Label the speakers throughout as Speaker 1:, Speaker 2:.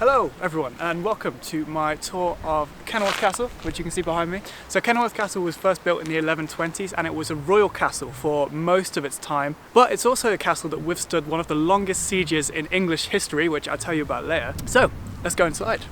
Speaker 1: Hello everyone and welcome to my tour of Kenilworth Castle, which you can see behind me. So Kenilworth Castle was first built in the 1120s and it was a royal castle for most of its time, but it's also a castle that withstood one of the longest sieges in English history, which I'll tell you about later. So let's go inside.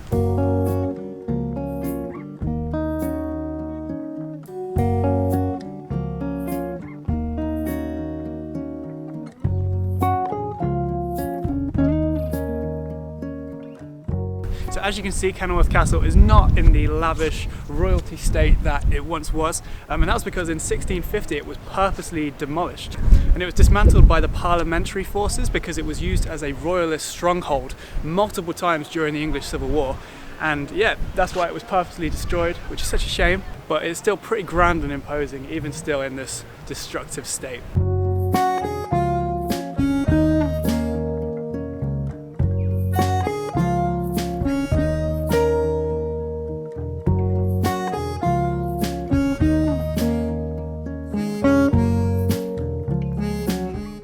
Speaker 1: So as you can see, Kenilworth Castle is not in the lavish royalty state that it once was, and that was because in 1650 it was purposely demolished and it was dismantled by the parliamentary forces because it was used as a royalist stronghold multiple times during the English Civil War. And yeah, that's why it was purposely destroyed, which is such a shame, but it's still pretty grand and imposing even still in this destructive state.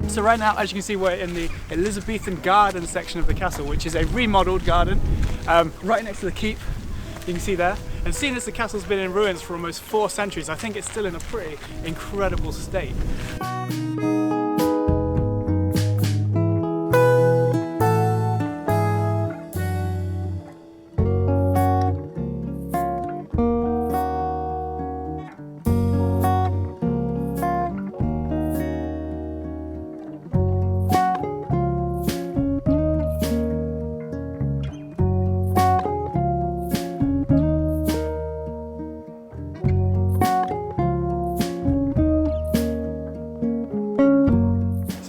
Speaker 1: So right now, as you can see, we're in the Elizabethan garden section of the castle, which is a remodeled garden right next to the keep. You can see there. And seeing as the castle's been in ruins for almost 4 centuries, I think it's still in a pretty incredible state.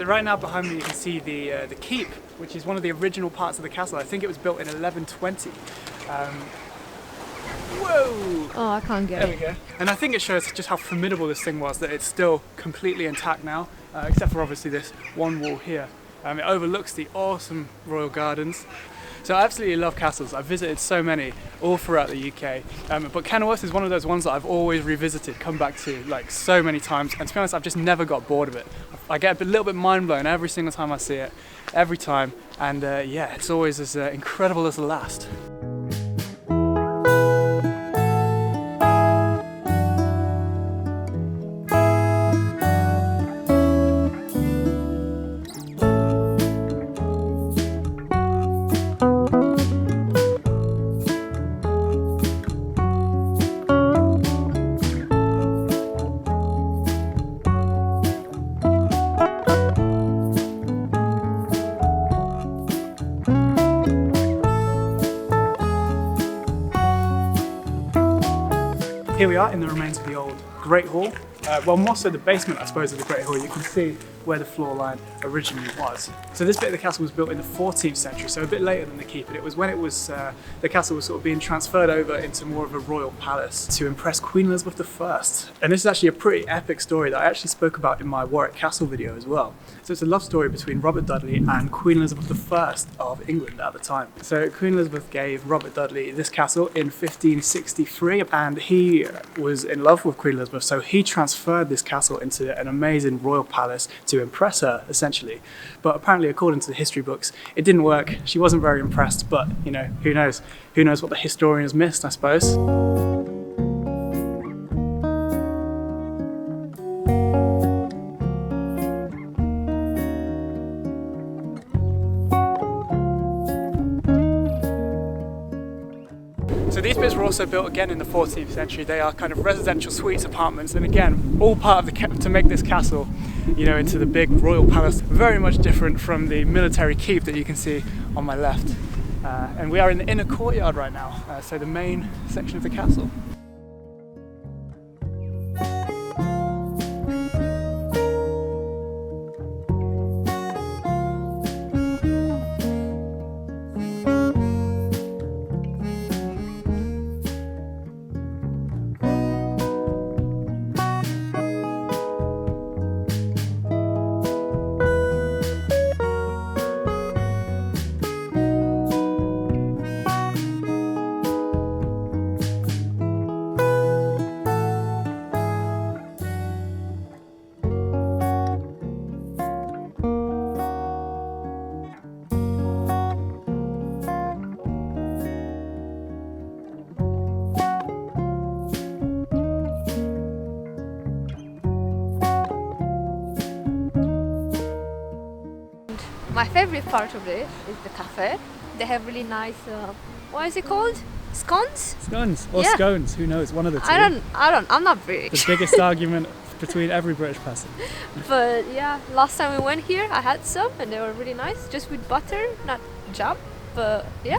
Speaker 1: Right now behind me you can see the keep, which is one of the original parts of the castle. I think it was built in 1120. Whoa!
Speaker 2: Oh, I can't get it.
Speaker 1: There we go. And I think it shows just how formidable this thing was, that it's still completely intact now, except for obviously this one wall here. It overlooks the awesome royal gardens. So I absolutely love castles. I've visited so many all throughout the UK, but Kenilworth is one of those ones that I've always revisited, come back to like so many times, and to be honest, I've just never got bored of it. I get a little bit mind blown every single time I see it, every time, and yeah, it's always as incredible as the last. Here we are in the remains of the old Great Hall. Well, more so the basement, I suppose, of the Great Hall. You can see where the floor line originally was. So this bit of the castle was built in the 14th century, so a bit later than the keep, and it was when it was the castle was sort of being transferred over into more of a royal palace to impress Queen Elizabeth I. And this is actually a pretty epic story that I actually spoke about in my Warwick Castle video as well. So it's a love story between Robert Dudley and Queen Elizabeth I of England at the time. So Queen Elizabeth gave Robert Dudley this castle in 1563, and he was in love with Queen Elizabeth, so he transferred this castle into an amazing royal palace to impress her, essentially. But apparently, according to the history books, it didn't work. She wasn't very impressed, but you know, who knows? Who knows what the historians missed, I suppose. So these bits were also built again in the 14th century. They are kind of residential suites, apartments, and again, all part of to make this castle, you know, into the big royal palace. Very much different from the military keep that you can see on my left. And we are in the Inner Courtyard right now, so the main section of the castle.
Speaker 2: My favorite part of it is the cafe. They have really nice, what is it called? Scones?
Speaker 1: Scones or
Speaker 2: Yeah.
Speaker 1: scones, who knows, one of the two.
Speaker 2: I'm not British.
Speaker 1: The biggest argument between every British person.
Speaker 2: But yeah, last time we went here, I had some and they were really nice, just with butter, not jam. But yeah,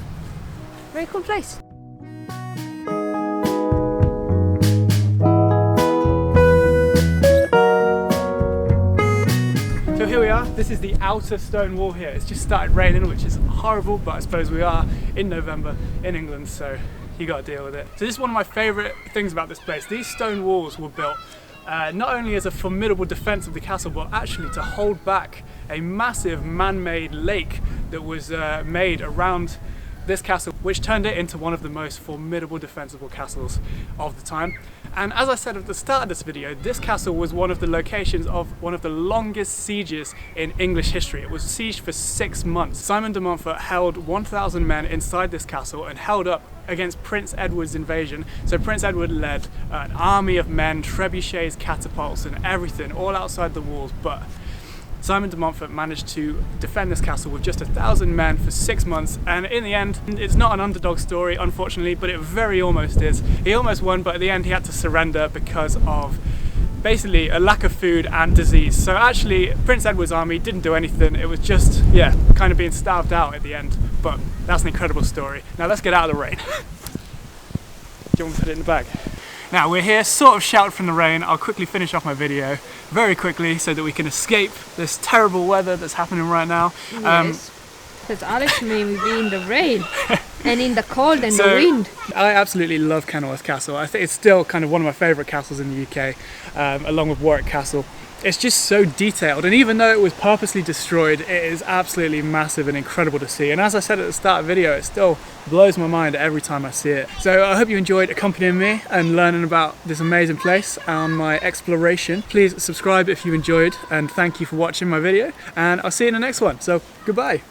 Speaker 2: very cool place.
Speaker 1: So here we are, this is the outer stone wall here. It's just started raining, which is horrible, but I suppose we are in November in England, so you gotta deal with it. So this is one of my favourite things about this place. These stone walls were built not only as a formidable defence of the castle, but actually to hold back a massive man-made lake that was made around this castle, which turned it into one of the most formidable defensible castles of the time. And as I said at the start of this video, this castle was one of the locations of one of the longest sieges in English history. It was sieged for 6 months. Simon de Montfort held 1,000 men inside this castle and held up against Prince Edward's invasion. So Prince Edward led an army of men, trebuchets, catapults and everything all outside the walls, but Simon de Montfort managed to defend this castle with just 1,000 men for 6 months, and in the end, it's not an underdog story unfortunately, but it very almost is. He almost won, but at the end he had to surrender because of basically a lack of food and disease. So actually Prince Edward's army didn't do anything, it was just, yeah, kind of being starved out at the end, but that's an incredible story. Now let's get out of the rain. Do you want to put it in the bag? Now we're here sort of sheltered from the rain. I'll quickly finish off my video very quickly so that we can escape this terrible weather that's happening right now.
Speaker 2: Yes, because Alex made me be in the rain and in the cold and the wind.
Speaker 1: I absolutely love Kenilworth Castle. I think it's still kind of one of my favourite castles in the UK, along with Warwick Castle. It's just so detailed, and even though it was purposely destroyed, it is absolutely massive and incredible to see. And as I said at the start of the video, it still blows my mind every time I see it. So I hope you enjoyed accompanying me and learning about this amazing place on my exploration. Please subscribe if you enjoyed, and thank you for watching my video, and I'll see you in the next one. So goodbye.